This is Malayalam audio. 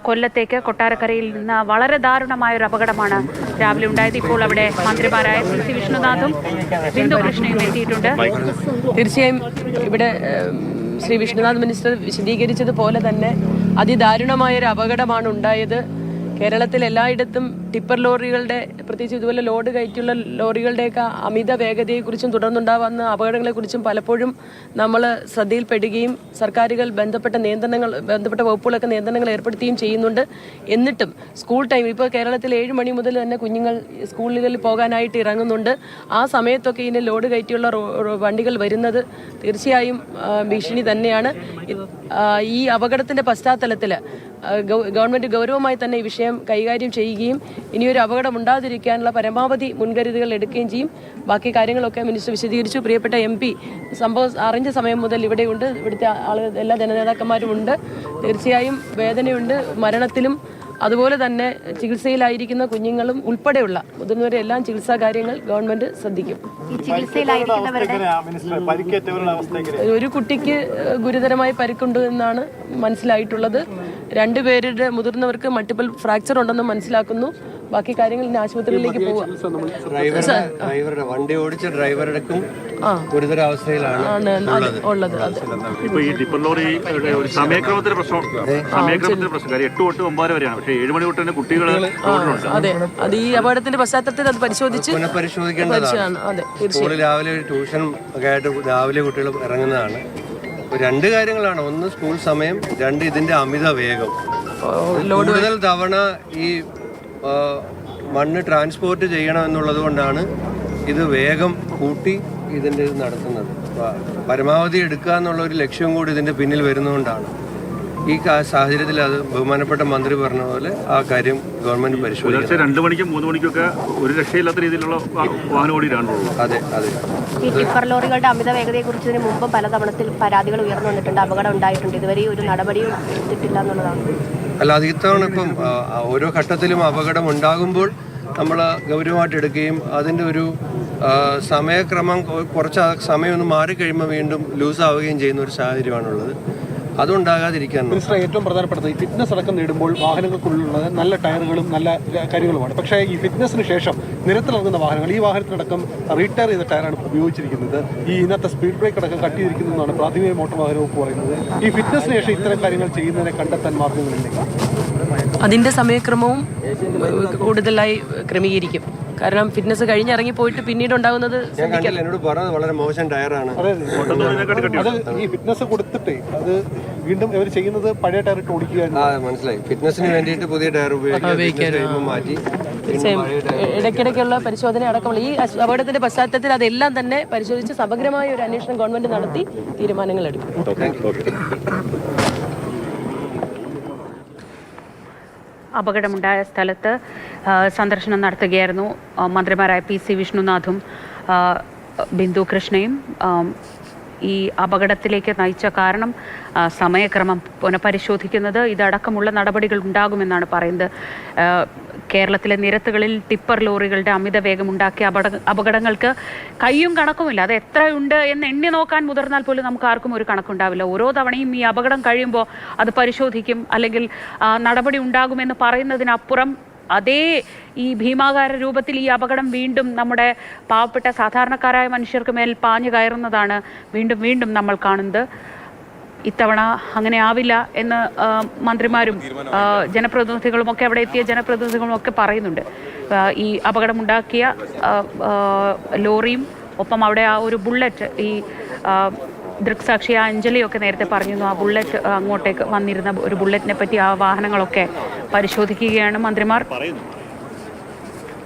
കൊല്ലത്തേക്ക് കൊട്ടാരക്കരയിൽ നിന്ന് വളരെ ദാരുണമായ ഒരു അപകടമാണ് രാവിലെ ഉണ്ടായത്. ഇപ്പോൾ അവിടെ മന്ത്രിമാരായ PC വിഷ്ണുനാഥും ബിന്ദു കൃഷ്ണയും എത്തിയിട്ടുണ്ട്. തീർച്ചയായും ഇവിടെ ശ്രീ വിഷ്ണുനാഥ് മിനിസ്റ്റർ വിശദീകരിച്ചതുപോലെ തന്നെ അതിദാരുണമായൊരു അപകടമാണ് ഉണ്ടായത്. കേരളത്തിൽ എല്ലായിടത്തും ടിപ്പർ ലോറികളുടെ, പ്രത്യേകിച്ച് ഇതുപോലെ ലോഡ് കയറ്റിയുള്ള ലോറികളുടെയൊക്കെ അമിത വേഗതയെക്കുറിച്ചും തുടർന്നുണ്ടാകുന്ന അപകടങ്ങളെക്കുറിച്ചും പലപ്പോഴും നമ്മൾ ശ്രദ്ധയിൽപ്പെടുകയും സർക്കാരുകൾ ബന്ധപ്പെട്ട വകുപ്പുകളൊക്കെ നിയന്ത്രണങ്ങൾ ഏർപ്പെടുത്തുകയും ചെയ്യുന്നുണ്ട്. എന്നിട്ടും സ്കൂൾ ടൈം, ഇപ്പോൾ കേരളത്തിൽ 7 മണി മുതൽ തന്നെ കുഞ്ഞുങ്ങൾ സ്കൂളുകളിൽ പോകാനായിട്ട് ഇറങ്ങുന്നുണ്ട്. ആ സമയത്തൊക്കെ ഇതിന് ലോഡ് കയറ്റിയുള്ള വണ്ടികൾ വരുന്നത് തീർച്ചയായും ഭീഷണി തന്നെയാണ്. ഈ അപകടത്തിൻ്റെ പശ്ചാത്തലത്തിൽ ഗവൺമെൻറ് ഗൗരവമായി തന്നെ ഈ വിഷയം കൈകാര്യം ചെയ്യുകയും ഇനിയൊരു അപകടം ഉണ്ടാതിരിക്കാനുള്ള പരമാവധി മുൻകരുതലുകൾ എടുക്കുകയും ചെയ്യും. ബാക്കി കാര്യങ്ങളൊക്കെ മിനിസ്റ്റർ വിശദീകരിച്ചു. പ്രിയപ്പെട്ട MP സംഭവം അറിഞ്ഞ സമയം മുതൽ ഇവിടെയുണ്ട്. ഇവിടുത്തെ ആളുകൾ, എല്ലാ ജനനേതാക്കന്മാരും ഉണ്ട്. തീർച്ചയായും വേദനയുണ്ട്. മരണത്തിലും അതുപോലെ തന്നെ ചികിത്സയിലായിരിക്കുന്ന കുഞ്ഞുങ്ങളും ഉൾപ്പെടെയുള്ള മുതിർന്നവരെ എല്ലാം ചികിത്സാ കാര്യങ്ങൾ ഗവൺമെന്റ് ശ്രദ്ധിക്കും. ഒരു കുട്ടിക്ക് ഗുരുതരമായി പരിക്കുണ്ട് എന്നാണ് മനസ്സിലായിട്ടുള്ളത്. 2 പേരുടെ മുതിർന്നവർക്ക് മൾട്ടിപ്പിൾ ഫ്രാക്ചർ ഉണ്ടെന്ന് മനസ്സിലാക്കുന്നു. ബാക്കി കാര്യങ്ങൾ ഇനി ആശുപത്രിയിലേക്ക് പോവാം. വണ്ടി ഓടിച്ച ഡ്രൈവറുടെക്കും ഗുരുതരാവസ്ഥയിലാണ് ഉള്ളത്. ഇപ്പൊ ഈ ടിപ്പർ ലോറി ഒരു സമയക്രമത്തിന്റെ പ്രശ്നം, 8 തൊട്ട് 9 വരെയാണ്. പക്ഷേ 7 മണി തൊട്ട് തന്നെ കുട്ടികൾ. അതെ, അത് ഈ അപകടത്തിന്റെ പശ്ചാത്തലത്തിൽ അത് പുനഃപരിശോധിക്കേണ്ടതാണ്. സ്കൂളിൽ രാവിലെ ട്യൂഷൻ ഒക്കെ ആയിട്ട് രാവിലെ കുട്ടികൾ ഇറങ്ങുന്നതാണ്. 2 കാര്യങ്ങളാണ്. ഒന്ന് സ്കൂൾ സമയം, 2 ഇതിന്റെ അമിത വേഗം. കൂടുതൽ തവണ ഈ മണ്ണ് ട്രാൻസ്പോർട്ട് ചെയ്യണം എന്നുള്ളത് കൊണ്ടാണ് ഇത് വേഗം കൂട്ടി ഇതിൻ്റെ ഇത് നടത്തുന്നത്. പരമാവധി എടുക്കുക എന്നുള്ള ഒരു ലക്ഷ്യം കൂടി ഇതിൻ്റെ പിന്നിൽ വരുന്നതുകൊണ്ടാണ്. ഈ സാഹചര്യത്തിൽ അത് ബഹുമാനപ്പെട്ട മന്ത്രി പറഞ്ഞ പോലെ ആ കാര്യം ഗവൺമെന്റ് പരിശോധിക്കും. 2 മണിക്കും 3 മണിക്കൊക്കെ ഒരു രക്ഷയില്ലാത്ത രീതിയിലുള്ള വാഹനം ഓടിയിട്ടാണുള്ളത്. അതെ. ഈ ടിപ്പർ ലോറികളുടെ അമിത വേഗതയെ കുറിച്ച് മുമ്പ് പലതവണത്തിൽ പരാതികൾ ഉയർന്നു വന്നിട്ടുണ്ട്. അപകടം ഉണ്ടായിട്ടുണ്ട്. ഇതുവരെ ഒരു നടപടിയും എടുത്തിട്ടില്ല എന്നുള്ളതാണ്. അല്ല, അത് ഇത്തവണ ഇപ്പം ഓരോ ഘട്ടത്തിലും അപകടം ഉണ്ടാകുമ്പോൾ നമ്മൾ ഗൗരവമായിട്ട് എടുക്കുകയും അതിൻ്റെ ഒരു സമയക്രമം കുറച്ച് സമയം ഒന്ന് മാറിക്കഴിയുമ്പോൾ വീണ്ടും ലൂസ് ആവുകയും ചെയ്യുന്ന ഒരു സാഹചര്യമാണുള്ളത്. അതുണ്ടാകാതിരിക്കാൻ ഏറ്റവും പ്രധാനപ്പെട്ടത് ഈ ഫിറ്റ്നസ് അടക്കം നേടുമ്പോൾ വാഹനങ്ങൾക്കുള്ളിലുള്ളത് നല്ല ടയറുകളും നല്ല കാര്യങ്ങളുമാണ്. പക്ഷേ ഈ ഫിറ്റ്നസിന് ശേഷം നിരത്തിലിറങ്ങുന്ന വാഹനങ്ങൾ, ഈ വാഹനത്തിനടക്കം റീടയർ ചെയ്ത ടയറാണ് ഉപയോഗിച്ചിരിക്കുന്നത്. ഈ ഇന്നത്തെ സ്പീഡ് ബ്രേക്ക് അടക്കം കട്ട് ചെയ്തിരിക്കുന്നതെന്നാണ് പ്രാഥമിക മോട്ടോർ വാഹന വകുപ്പ് പറയുന്നത്. ഈ ഫിറ്റ്നസിന് ശേഷം ഇത്തരം കാര്യങ്ങൾ ചെയ്യുന്നതിനെ കണ്ടെത്താൻ മാർഗങ്ങളില്ല. അതിൻ്റെ സമയക്രമവും കൂടുതലായി ക്രമീകരിക്കും. കാരണം ഫിറ്റ്നസ് കഴിഞ്ഞിറങ്ങി പോയിട്ട് പിന്നീട് ഉണ്ടാകുന്നത് എന്നോട് പറഞ്ഞത് വളരെ മോശം ടയറാണ്. അത് ഈ ഫിറ്റ്നസ് കൊടുത്തിട്ടേ അത് വീണ്ടും ഇവർ ചെയ്യുന്നത് പഴയ ടയർ ഇട്ട് ഓടിക്കുക. മനസ്സിലായി. ഫിറ്റ്നസിന് വേണ്ടിയിട്ട് പുതിയ ടയർ മാറ്റി ഇടയ്ക്കിടയ്ക്കുള്ള പരിശോധന അടക്കമുള്ള ഈ അപകടത്തിന്റെ പശ്ചാത്തലത്തിൽ അതെല്ലാം തന്നെ പരിശോധിച്ച് സമഗ്രമായ ഒരു അന്വേഷണം ഗവൺമെന്റ് നടത്തി തീരുമാനങ്ങൾ എടുക്കും. അപകടമുണ്ടായ സ്ഥലത്ത് സന്ദർശനം നടത്തുകയായിരുന്നു മന്ത്രിമാരായ PC വിഷ്ണുനാഥും ബിന്ദു കൃഷ്ണയും. ഈ അപകടത്തിലേക്ക് നയിച്ച കാരണം സമയക്രമം പുനഃപരിശോധിക്കുന്നത്, ഇതടക്കമുള്ള നടപടികൾ ഉണ്ടാകുമെന്നാണ് പറയുന്നത്. കേരളത്തിലെ നിരത്തുകളിൽ ടിപ്പർ ലോറികളുടെ അമിത വേഗം ഉണ്ടാക്കിയ അപകടങ്ങൾക്ക് കയ്യും കണക്കുമില്ല. അത് എത്രയുണ്ട് എന്ന് എണ്ണി നോക്കാൻ മുതിർന്നാൽ പോലും നമുക്ക് ആർക്കും ഒരു കണക്കുണ്ടാവില്ല. ഓരോ തവണയും ഈ അപകടം കഴിയുമ്പോൾ അത് പരിശോധിക്കും, അല്ലെങ്കിൽ നടപടി ഉണ്ടാകുമെന്ന് പറയുന്നതിനപ്പുറം അതേ ഈ ഭീമാകാര രൂപത്തിൽ ഈ അപകടം വീണ്ടും നമ്മുടെ പാവപ്പെട്ട സാധാരണക്കാരായ മനുഷ്യർക്ക് മേൽ പാഞ്ഞു കയറുന്നതാണ് വീണ്ടും വീണ്ടും നമ്മൾ കാണുന്നത്. ഇത്തവണ അങ്ങനെ ആവില്ല എന്ന് മന്ത്രിമാരും ജനപ്രതിനിധികളുമൊക്കെ, അവിടെ എത്തിയ ജനപ്രതിനിധികളുമൊക്കെ പറയുന്നുണ്ട്. ഈ അപകടമുണ്ടാക്കിയ ലോറിയും ഒപ്പം അവിടെ ആ ഒരു ബുള്ളറ്റ്, ഈ ദൃക്സാക്ഷി അഞ്ജലിയൊക്കെ നേരത്തെ പറഞ്ഞിരുന്നു, ആ ബുള്ളറ്റ് അങ്ങോട്ടേക്ക് വന്നിരുന്ന ഒരു ബുള്ളറ്റിനെ പറ്റി, ആ വാഹനങ്ങളൊക്കെ പരിശോധിക്കുകയാണ് മന്ത്രിമാർ.